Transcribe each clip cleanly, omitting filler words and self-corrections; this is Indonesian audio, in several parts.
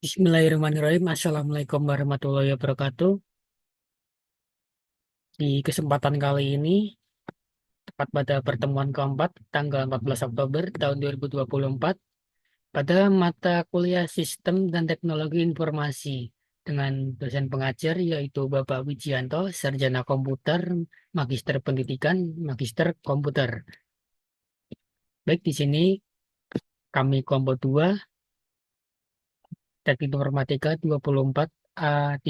Bismillahirrahmanirrahim. Assalamualaikum warahmatullahi wabarakatuh. Di kesempatan kali ini, tepat pada pertemuan keempat, tanggal 14 Oktober tahun 2024, pada mata kuliah Sistem dan Teknologi Informasi dengan dosen pengajar yaitu Bapak Wijianto, Sarjana Komputer, Magister Pendidikan, Magister Komputer. Baik, di sini kami kelompok 2, Teknik Informatika 24A3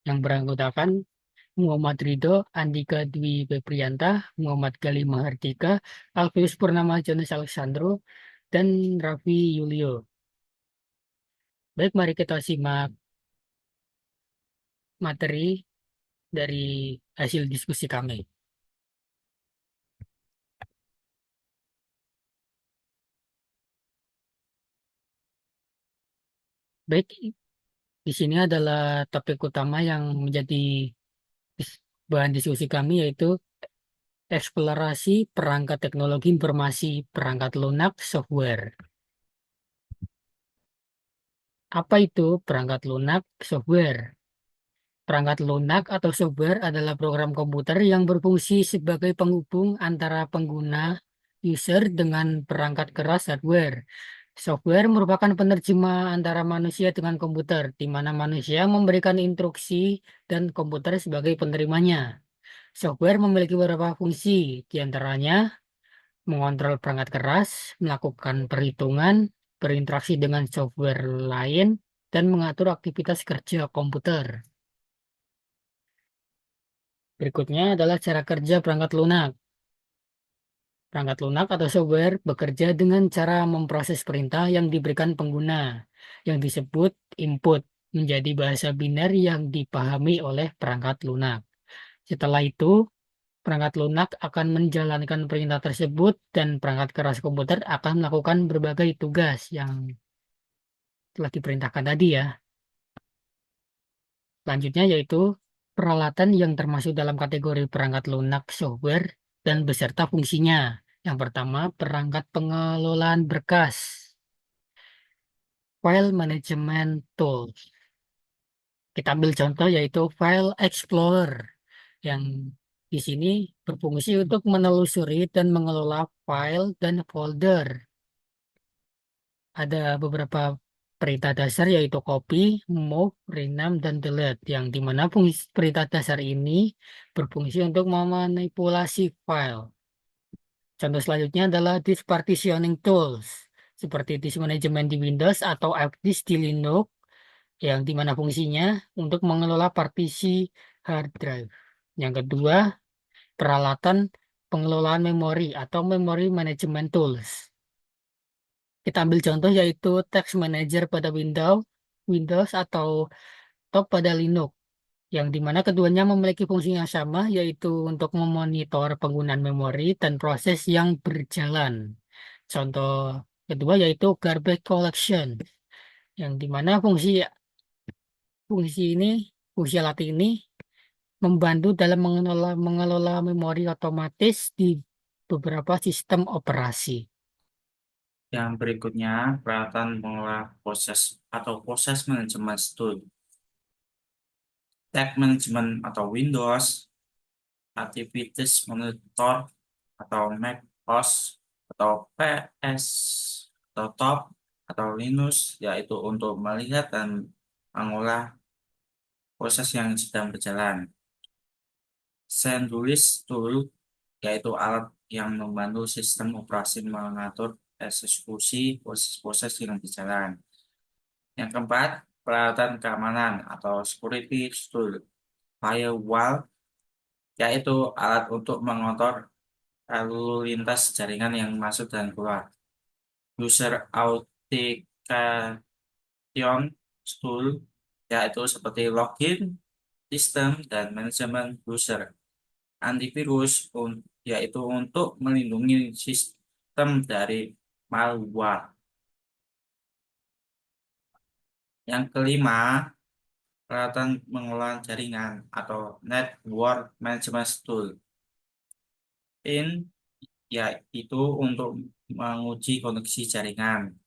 yang beranggotakan Muhammad Ridho, Andika Dwi Febrianta, Muhammad Gali Mahardika, Alfius Purnama Jonas Alexandro, dan Raffi Yulio. Baik, mari kita simak materi dari hasil diskusi kami. Baik, di sini adalah topik utama yang menjadi bahan diskusi kami yaitu eksplorasi perangkat teknologi informasi perangkat lunak software. Apa itu perangkat lunak software? Perangkat lunak atau software adalah program komputer yang berfungsi sebagai penghubung antara pengguna user dengan perangkat keras hardware. Software merupakan penerjemah antara manusia dengan komputer, di mana manusia memberikan instruksi dan komputer sebagai penerimanya. Software memiliki beberapa fungsi, di antaranya mengontrol perangkat keras, melakukan perhitungan, berinteraksi dengan software lain, dan mengatur aktivitas kerja komputer. Berikutnya adalah cara kerja perangkat lunak. Perangkat lunak atau software bekerja dengan cara memproses perintah yang diberikan pengguna, yang disebut input, menjadi bahasa biner yang dipahami oleh perangkat lunak. Setelah itu, perangkat lunak akan menjalankan perintah tersebut dan perangkat keras komputer akan melakukan berbagai tugas yang telah diperintahkan tadi ya. Selanjutnya yaitu peralatan yang termasuk dalam kategori perangkat lunak software dan beserta fungsinya. Yang pertama, perangkat pengelolaan berkas, file management tools. Kita ambil contoh yaitu File Explorer yang di sini berfungsi untuk menelusuri dan mengelola file dan folder. Ada beberapa perintah dasar yaitu copy, move, rename, dan delete yang dimana fungsi perintah dasar ini berfungsi untuk memanipulasi file. Contoh selanjutnya adalah disk partitioning tools seperti disk management di Windows atau fdisk di Linux yang dimana fungsinya untuk mengelola partisi hard drive. Yang kedua, peralatan pengelolaan memori atau memory management tools. Kita ambil contoh yaitu Text Manager pada Windows atau Top pada Linux, yang dimana keduanya memiliki fungsi yang sama yaitu untuk memonitor penggunaan memori dan proses yang berjalan. Contoh kedua yaitu Garbage Collection, yang dimana fungsi ini, fungsi alat ini membantu dalam mengelola memori otomatis di beberapa sistem operasi. Yang berikutnya, peralatan mengolah proses atau proses manajemen tool. Tag Management atau Windows, Activities Monitor atau macOS, atau PS, atau Top, atau Linux, yaitu untuk melihat dan mengolah proses yang sedang berjalan. Sendulis Tool, yaitu alat yang membantu sistem operasi mengatur eksekusi proses-proses yang berjalan. Yang keempat, peralatan keamanan atau security tool. Firewall, yaitu alat untuk mengontrol lalu lintas jaringan yang masuk dan keluar. User authentication tool, yaitu seperti login, sistem, dan manajemen user. Antivirus, yaitu untuk melindungi sistem dari malware. Yang kelima, peralatan mengelola jaringan atau network management tool. In yaitu untuk menguji koneksi jaringan.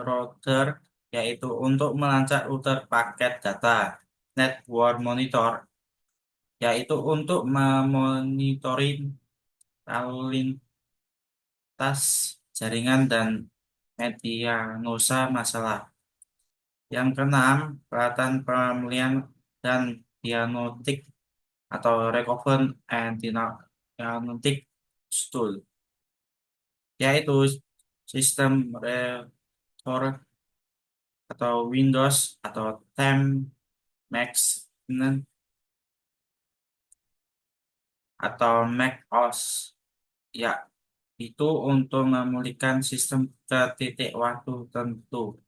Router, yaitu untuk melacak router paket data. Network Monitor, yaitu untuk memonitoring lalu lintas jaringan dan medianosa masalah. Yang keenam, peralatan pemulihan dan diagnostik atau recover and diagnostic tool, yaitu sistem restore atau Windows atau time maintenance atau Mac OS, ya itu untuk memulihkan sistem ke titik waktu tertentu.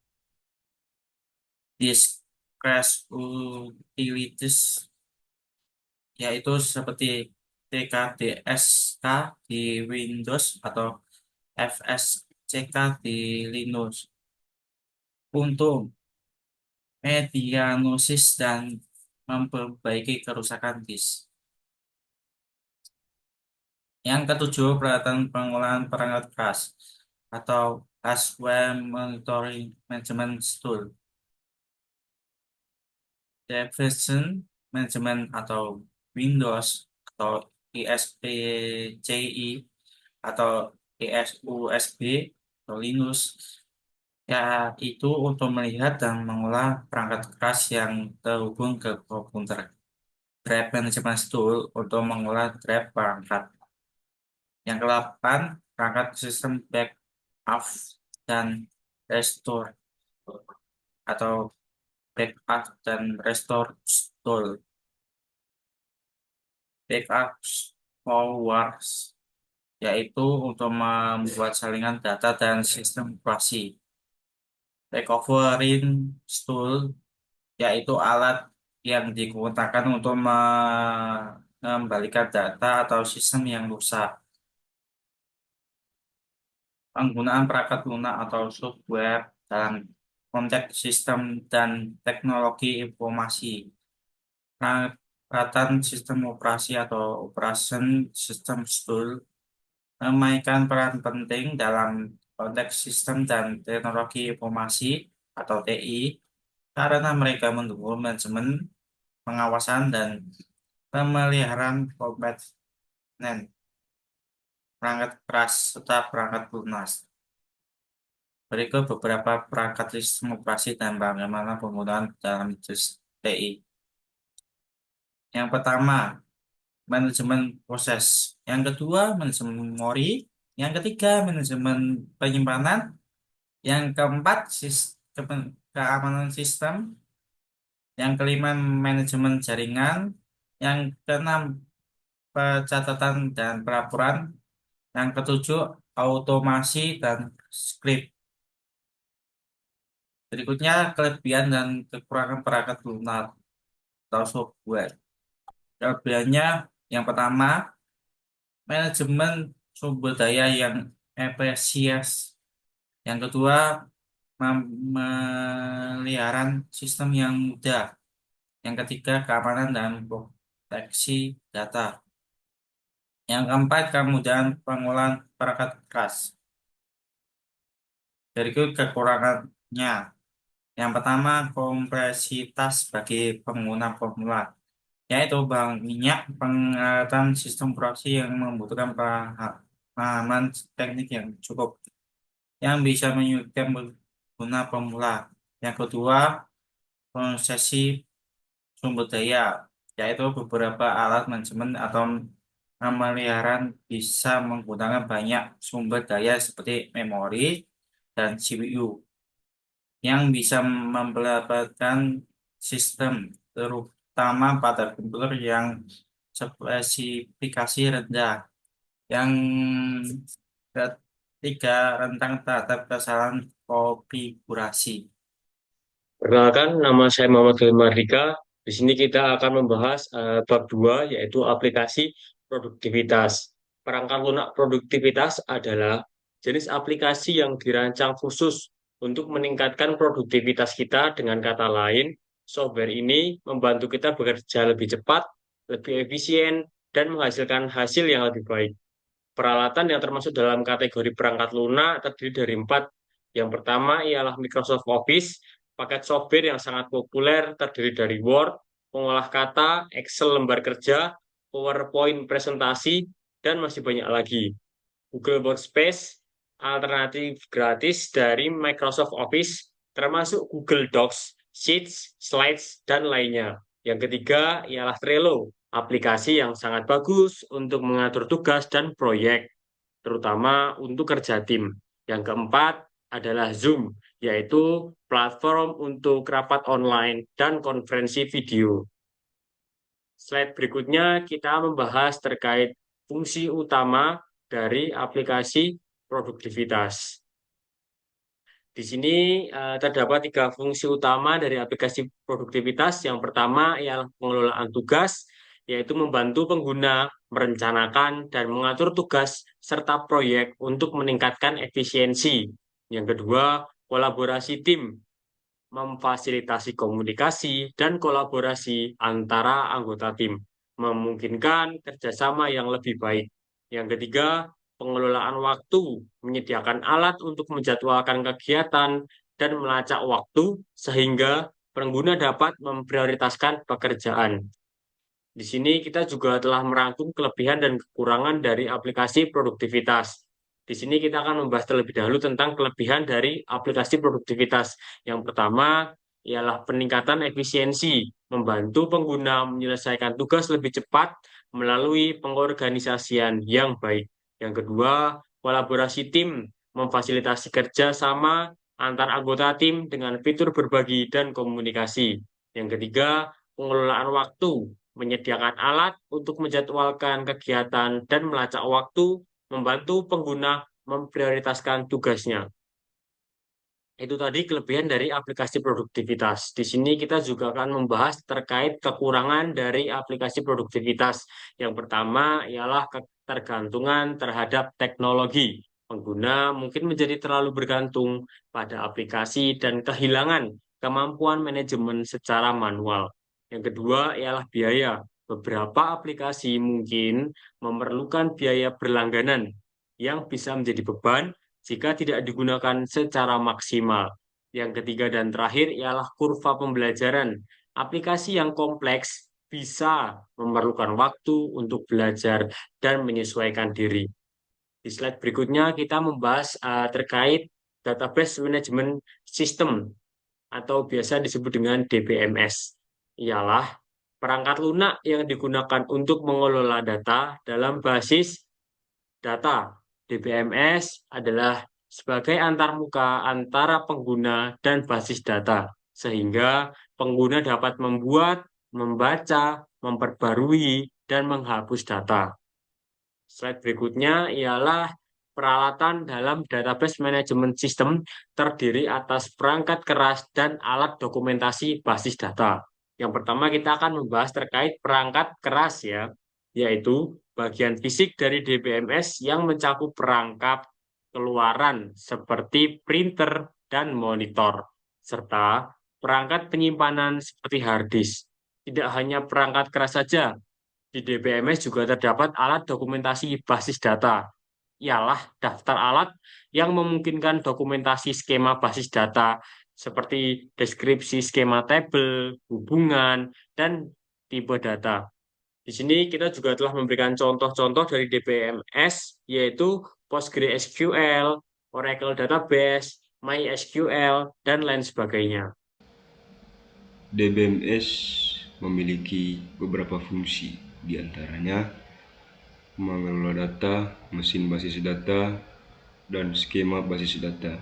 Disk crash utilities, yaitu seperti TKDSK di Windows atau FSCK di Linux untuk medianosis dan memperbaiki kerusakan disk. Yang ketujuh, peralatan pengolahan perangkat keras atau hardware monitoring management tool. Device Management atau Windows atau ISPCI atau ISUSB atau Linux, ya itu untuk melihat dan mengolah perangkat keras yang terhubung ke komputer. Drive Management Tool untuk mengolah drive perangkat. Yang ke-8, perangkat sistem backup dan restore atau backup dan restore tool. Backup forwards, yaitu untuk membuat salinan data dan sistem operasi. Recovering tool, yaitu alat yang digunakan untuk mengembalikan data atau sistem yang rusak. Penggunaan perangkat lunak atau software dalam konteks sistem dan teknologi informasi. Peralatan sistem operasi atau operation system tool memainkan peran penting dalam konteks sistem dan teknologi informasi atau TI karena mereka mendukung manajemen, pengawasan, dan pemeliharaan komponen perangkat keras serta perangkat lunas. Berikut beberapa perangkat sistem operasi dan bagaimana penggunaan dalam TI. Yang pertama, manajemen proses. Yang kedua, manajemen memori. Yang ketiga, manajemen penyimpanan. Yang keempat, keamanan sistem. Yang kelima, manajemen jaringan. Yang keenam, pencatatan dan pelaporan. Yang ketujuh, automasi dan script. Berikutnya, kelebihan dan kekurangan perangkat lunak atau software. Kelebihannya, yang pertama, manajemen sumber daya yang efisien. Yang kedua, pemeliharaan sistem yang mudah. Yang ketiga, keamanan dan proteksi data. Yang keempat, kemudahan pengolahan perangkat keras. Berikut kekurangannya. Yang pertama, kompleksitas bagi pengguna pemula, yaitu banyak pengetahuan sistem operasi yang membutuhkan pemahaman teknik yang cukup, yang bisa menyulitkan pengguna pemula. Yang kedua, prosesi sumber daya, yaitu beberapa alat manajemen atau pemeliharaan bisa menggunakan banyak sumber daya seperti memori dan CPU yang bisa memperlambatkan sistem, terutama pada komputer yang spesifikasi rendah. Yang ketiga, rentang terhadap kesalahan konfigurasi. Perkenalkan, nama saya Muhammad Gani Mardika. Di sini kita akan membahas bab 2, yaitu aplikasi produktivitas. Perangkat lunak produktivitas adalah jenis aplikasi yang dirancang khusus untuk meningkatkan produktivitas kita. Dengan kata lain, software ini membantu kita bekerja lebih cepat, lebih efisien, dan menghasilkan hasil yang lebih baik. Peralatan yang termasuk dalam kategori perangkat lunak terdiri dari 4 Yang pertama ialah Microsoft Office, paket software yang sangat populer terdiri dari Word, pengolah kata, Excel lembar kerja, PowerPoint presentasi, dan masih banyak lagi. Google Workspace, alternatif gratis dari Microsoft Office, termasuk Google Docs, Sheets, Slides, dan lainnya. Yang ketiga ialah Trello, aplikasi yang sangat bagus untuk mengatur tugas dan proyek, terutama untuk kerja tim. Yang keempat adalah Zoom, yaitu platform untuk rapat online dan konferensi video. Slide berikutnya kita membahas terkait fungsi utama dari aplikasi produktivitas. Di sini terdapat 3 fungsi utama dari aplikasi produktivitas. Yang pertama ialah pengelolaan tugas, yaitu membantu pengguna merencanakan dan mengatur tugas serta proyek untuk meningkatkan efisiensi. Yang kedua, kolaborasi tim, memfasilitasi komunikasi dan kolaborasi antara anggota tim, memungkinkan kerjasama yang lebih baik. Yang ketiga, pengelolaan waktu, menyediakan alat untuk menjadwalkan kegiatan dan melacak waktu sehingga pengguna dapat memprioritaskan pekerjaan. Di sini kita juga telah merangkum kelebihan dan kekurangan dari aplikasi produktivitas. Di sini kita akan membahas terlebih dahulu tentang kelebihan dari aplikasi produktivitas. Yang pertama ialah peningkatan efisiensi, membantu pengguna menyelesaikan tugas lebih cepat melalui pengorganisasian yang baik. Yang kedua, kolaborasi tim, memfasilitasi kerja sama antar anggota tim dengan fitur berbagi dan komunikasi. Yang ketiga, pengelolaan waktu, menyediakan alat untuk menjadwalkan kegiatan dan melacak waktu, membantu pengguna memprioritaskan tugasnya. Itu tadi kelebihan dari aplikasi produktivitas. Di sini kita juga akan membahas terkait kekurangan dari aplikasi produktivitas. Yang pertama ialah ketergantungan terhadap teknologi. Pengguna mungkin menjadi terlalu bergantung pada aplikasi dan kehilangan kemampuan manajemen secara manual. Yang kedua ialah biaya. Beberapa aplikasi mungkin memerlukan biaya berlangganan yang bisa menjadi beban jika tidak digunakan secara maksimal. Yang ketiga dan terakhir ialah kurva pembelajaran. Aplikasi yang kompleks bisa memerlukan waktu untuk belajar dan menyesuaikan diri. Di slide berikutnya kita membahas terkait Database Management System atau biasa disebut dengan DBMS. Ialah perangkat lunak yang digunakan untuk mengelola data dalam basis data. DBMS adalah sebagai antarmuka antara pengguna dan basis data, sehingga pengguna dapat membuat, membaca, memperbarui, dan menghapus data. Slide berikutnya ialah peralatan dalam database management system terdiri atas perangkat keras dan alat dokumentasi basis data. Yang pertama kita akan membahas terkait perangkat keras ya, yaitu bagian fisik dari DBMS yang mencakup perangkat keluaran seperti printer dan monitor, serta perangkat penyimpanan seperti hard disk. Tidak hanya perangkat keras saja, di DBMS juga terdapat alat dokumentasi basis data, ialah daftar alat yang memungkinkan dokumentasi skema basis data seperti deskripsi skema tabel, hubungan, dan tipe data. Di sini kita juga telah memberikan contoh-contoh dari DBMS, yaitu PostgreSQL, Oracle Database, MySQL, dan lain sebagainya. DBMS memiliki beberapa fungsi, di antaranya mengelola data, mesin basis data, dan skema basis data,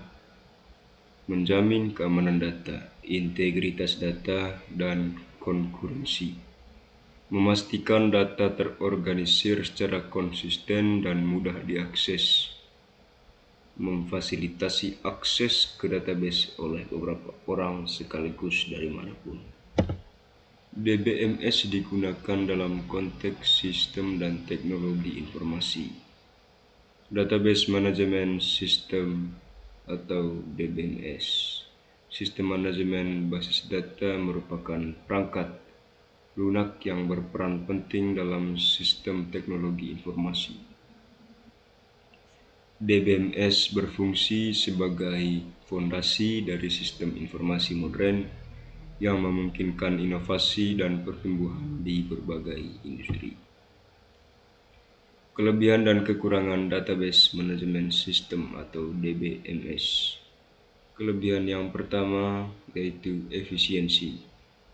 menjamin keamanan data, integritas data, dan konkurensi, memastikan data terorganisir secara konsisten dan mudah diakses, memfasilitasi akses ke database oleh beberapa orang sekaligus dari manapun. DBMS digunakan dalam konteks sistem dan teknologi informasi. Database Management System atau DBMS. Sistem manajemen basis data merupakan perangkat lunak yang berperan penting dalam sistem teknologi informasi. DBMS berfungsi sebagai fondasi dari sistem informasi modern yang memungkinkan inovasi dan pertumbuhan di berbagai industri. Kelebihan dan kekurangan Database Management System atau DBMS. Kelebihan yang pertama yaitu efisiensi.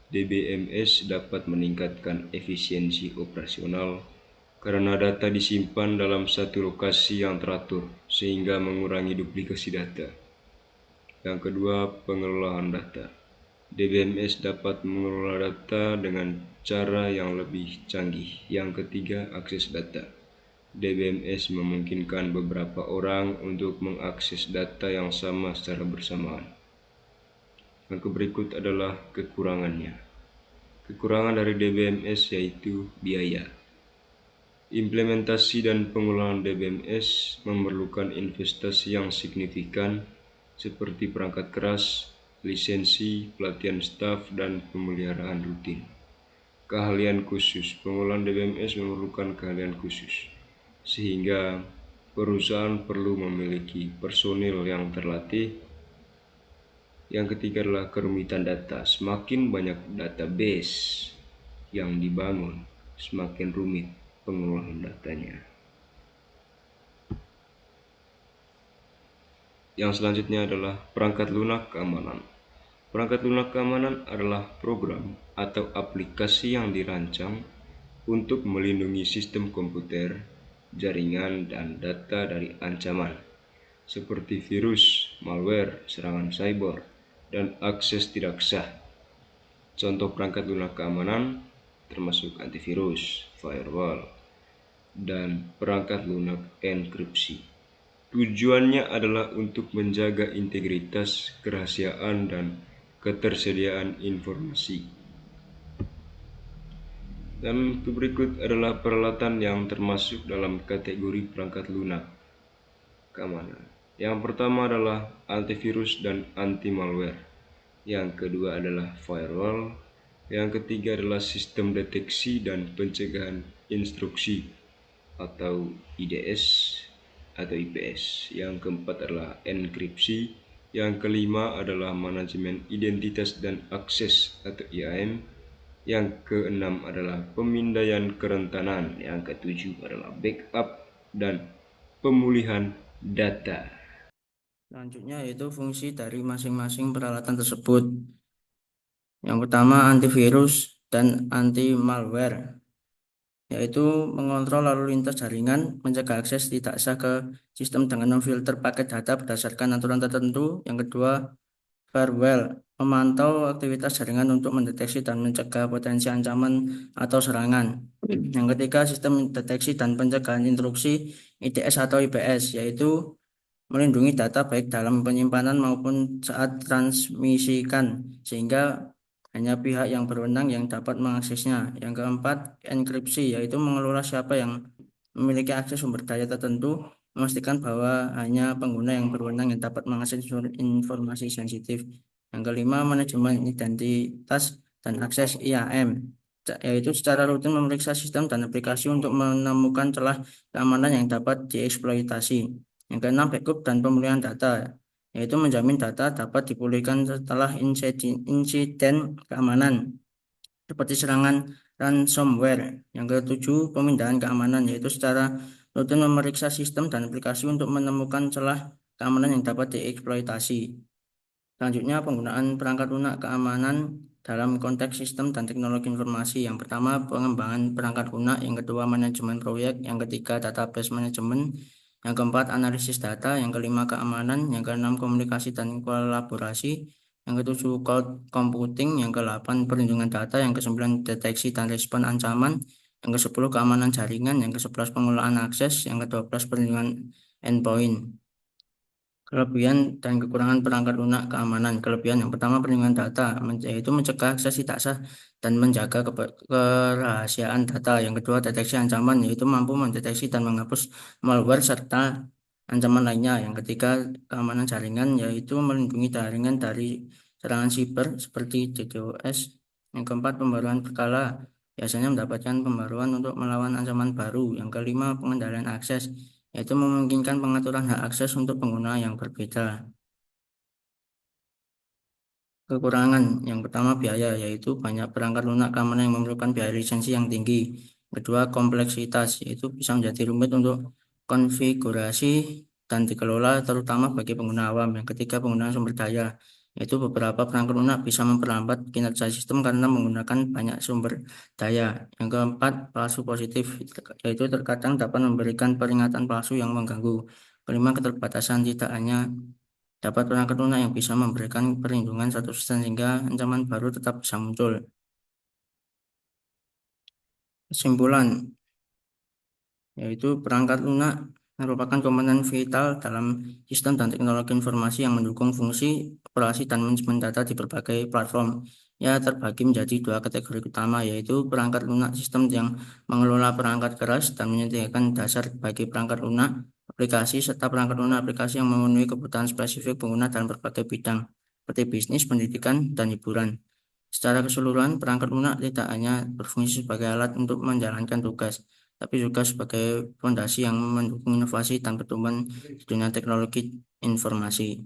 DBMS dapat meningkatkan efisiensi operasional karena data disimpan dalam satu lokasi yang teratur sehingga mengurangi duplikasi data. Yang kedua, pengelolaan data. DBMS dapat mengelola data dengan cara yang lebih canggih. Yang ketiga, akses data. DBMS memungkinkan beberapa orang untuk mengakses data yang sama secara bersamaan. Yang berikut adalah kekurangannya. Kekurangan dari DBMS yaitu biaya. Implementasi dan pengelolaan DBMS memerlukan investasi yang signifikan seperti perangkat keras, lisensi, pelatihan staf, dan pemeliharaan rutin. Keahlian khusus. Pengelolaan DBMS memerlukan keahlian khusus, sehingga perusahaan perlu memiliki personil yang terlatih. Yang ketiga adalah kerumitan data. Semakin banyak database yang dibangun, semakin rumit pengelolaan datanya. Yang selanjutnya adalah perangkat lunak keamanan. Perangkat lunak keamanan adalah program atau aplikasi yang dirancang untuk melindungi sistem komputer, jaringan, dan data dari ancaman seperti virus, malware, serangan cyber, dan akses tidak sah. Contoh perangkat lunak keamanan termasuk antivirus, firewall, dan perangkat lunak enkripsi. Tujuannya adalah untuk menjaga integritas, kerahasiaan, dan ketersediaan informasi. Dan berikut adalah peralatan yang termasuk dalam kategori perangkat lunak keamanan. Yang pertama adalah antivirus dan anti-malware. Yang kedua adalah firewall. Yang ketiga adalah sistem deteksi dan pencegahan instruksi atau IDS atau IPS. Yang keempat adalah enkripsi. Yang kelima adalah manajemen identitas dan akses atau IAM. Yang keenam adalah pemindaian kerentanan. Yang ketujuh adalah backup dan pemulihan data. Selanjutnya yaitu fungsi dari masing-masing peralatan tersebut. Yang pertama antivirus dan anti-malware, yaitu mengontrol lalu lintas jaringan, mencegah akses tidak sah ke sistem dengan memfilter paket data berdasarkan aturan tertentu. Yang kedua, firewall, memantau aktivitas jaringan untuk mendeteksi dan mencegah potensi ancaman atau serangan. Yang ketiga, sistem deteksi dan pencegahan intrusi IDS atau IPS, yaitu melindungi data baik dalam penyimpanan maupun saat transmisikan, sehingga hanya pihak yang berwenang yang dapat mengaksesnya. Yang keempat, enkripsi, yaitu mengelola siapa yang memiliki akses sumber daya tertentu, memastikan bahwa hanya pengguna yang berwenang yang dapat mengakses informasi sensitif. Yang kelima, manajemen identitas dan akses IAM, yaitu secara rutin memeriksa sistem dan aplikasi untuk menemukan celah keamanan yang dapat dieksploitasi. Yang keenam, backup dan pemulihan data, yaitu menjamin data dapat dipulihkan setelah insiden keamanan, seperti serangan ransomware. Yang ketujuh, pemindahan keamanan, yaitu secara rutin memeriksa sistem dan aplikasi untuk menemukan celah keamanan yang dapat dieksploitasi. Selanjutnya, penggunaan perangkat lunak keamanan dalam konteks sistem dan teknologi informasi. Yang pertama, pengembangan perangkat lunak. Yang kedua, manajemen proyek. Yang ketiga, database manajemen. Yang keempat, analisis data. Yang kelima, keamanan. Yang keenam, komunikasi dan kolaborasi. Yang ketujuh, cloud computing. Yang kedelapan, perlindungan data. Yang kesembilan, deteksi dan respon ancaman. Yang kesepuluh, keamanan jaringan. Yang kesebelas, pengelolaan akses. Yang kedua belas, perlindungan endpoint. Kelebihan dan kekurangan perangkat lunak keamanan. Kelebihan yang pertama, perlindungan data, yaitu mencegah akses tidak sah dan menjaga kerahasiaan data. Yang kedua, deteksi ancaman, yaitu mampu mendeteksi dan menghapus malware serta ancaman lainnya. Yang ketiga, keamanan jaringan, yaitu melindungi jaringan dari serangan siber seperti DDoS. Yang keempat, pembaruan berkala, biasanya mendapatkan pembaruan untuk melawan ancaman baru. Yang kelima, pengendalian akses, yaitu memungkinkan pengaturan hak akses untuk pengguna yang berbeda. Kekurangan yang pertama biaya, yaitu banyak perangkat lunak keamanan yang memerlukan biaya lisensi yang tinggi. Kedua, kompleksitas, yaitu bisa menjadi rumit untuk konfigurasi dan dikelola terutama bagi pengguna awam. Yang ketiga, penggunaan sumber daya, yaitu beberapa perangkat lunak bisa memperlambat kinerja sistem karena menggunakan banyak sumber daya. Yang keempat, palsu positif, yaitu terkadang dapat memberikan peringatan palsu yang mengganggu. Kelima, keterbatasan, tidak hanya dapat perangkat lunak yang bisa memberikan perlindungan 100% sehingga ancaman baru tetap bisa muncul. Kesimpulan, yaitu perangkat lunak merupakan komponen vital dalam sistem dan teknologi informasi yang mendukung fungsi operasi dan manajemen data di berbagai platform. Ya, terbagi menjadi dua kategori utama, yaitu perangkat lunak sistem yang mengelola perangkat keras dan menyediakan dasar bagi perangkat lunak aplikasi, serta perangkat lunak aplikasi yang memenuhi kebutuhan spesifik pengguna dalam berbagai bidang, seperti bisnis, pendidikan, dan hiburan. Secara keseluruhan, perangkat lunak tidak hanya berfungsi sebagai alat untuk menjalankan tugas, tapi juga sebagai fondasi yang mendukung inovasi dan pertumbuhan di dunia teknologi informasi.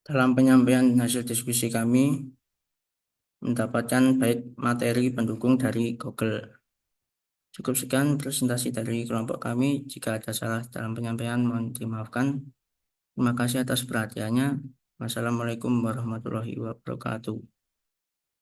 Dalam penyampaian hasil diskusi kami mendapatkan baik materi pendukung dari Google. Cukup sekian presentasi dari kelompok kami. Jika ada salah dalam penyampaian, mohon dimaafkan. Terima kasih atas perhatiannya. Wassalamualaikum warahmatullahi wabarakatuh.